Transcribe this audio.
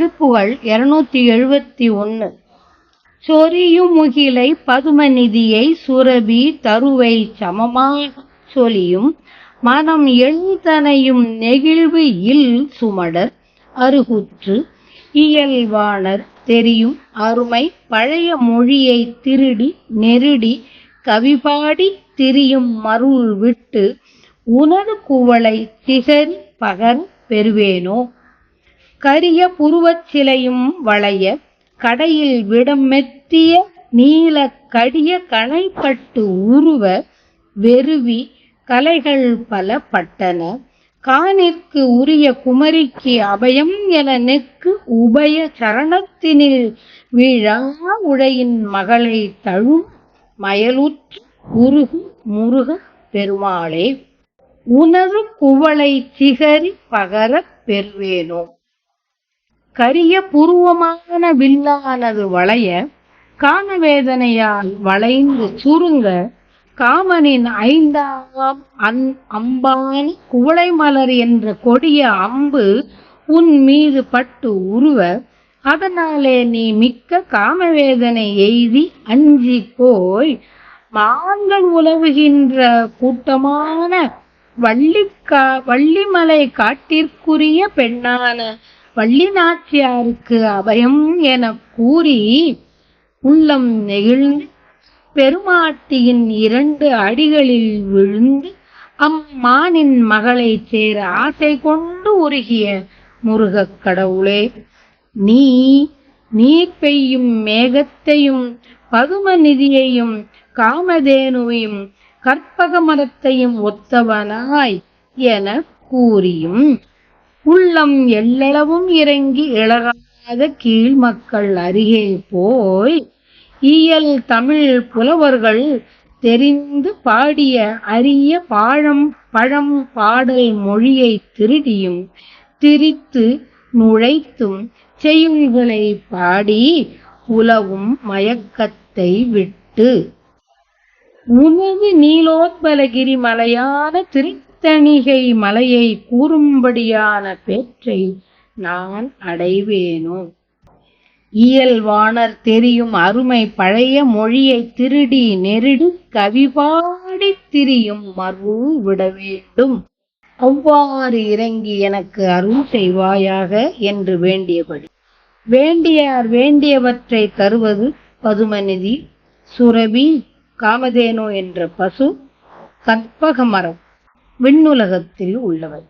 திருப்புகழ் 271. சொரியும் முகிலை பதுமநிதியை சுரபி தருவை சமமாக சொலியும் மனம் எழுதனையும் நெகிழ்வு இல் சுமடர் அருகுற்று இயல்வாணர் தெரியும் அருமை பழைய மொழியை திருடி நெருடி கவிபாடி திரியும் மருள் விட்டு உனது குவளை திகரி பகர் பெறுவேனோ. கரிய புருவச் சிலையும் வளைய கடையில் விடம் மெத்திய நீல கடிய கணைப்பட்டு உருவ வெறுவி கலைகள் பல பட்டன காணிற்கு உரிய குமரிக்கு அபயம் என நெக்கு உபய சரணத்தினில் வீழா உழையின் மகளை தழும் மயலுற்று உருகு முருக பெருமாளே. உனது குவளை திகரி பகர பெறுவேனோ. கரிய புருவமான வில்லானது வளைய காணவேதனையால் வளைந்து சுருங்க காமனின் ஐந்தாம் அம்பான குவளை மலர் என்ற கொடிய அம்பு உன் மீது பட்டு உருவ அதனாலே நீ மிக்க காமவேதனை எய்தி அஞ்சி போய் மான்கள் உலவுகின்ற கூட்டமான வள்ளிமலை காட்டிற்குரிய பெண்ணான வள்ளி நாச்சியாருக்கு அபயம் என கூறி உள்ளம் நெகிழ்ந்து பெருமாட்டியின் 2 அடிகளில் விழுந்து அம்மானின் மகளை சேர ஆசை கொண்டு உருகிய முருகக் கடவுளே. நீர் பெய்யும் மேகத்தையும் பதுமநிதியையும் காமதேனுவையும் கற்பக மரத்தையும் ஒத்தவனாய் என கூறியும் உள்ளம் எல்லளவும் இறங்கி இழகாத கீழ் மக்கள் அருகே போய் இயல் தமிழ் புலவர்கள் தெரிந்து பாடிய அரிய பழம் பாடல் மொழியை திருடியும் திரித்து நுழைத்தும் செய்யுள்களை பாடி உலவும் மயக்கத்தை விட்டு உனது நீலோத்பலகிரி மலையான திருத்தணிகை மலையை கூறும்படியான பேற்றை நான் அடைவேனோ. இயல்வாணர் தெரியும் அருமை பழைய மொழியை திருடி நெருடி கவிபாடி திரியும் மருள் விட வேண்டும். அவ்வாறு இறங்கி எனக்கு அருள் செய்வாயாக என்று வேண்டியபடி வேண்டியார் வேண்டியவற்றை தருவது பதுமநிதி சுரபி காமதேனு என்ற பசு கற்பக மரம் விண்ணுலகத்தில் உள்ளவை.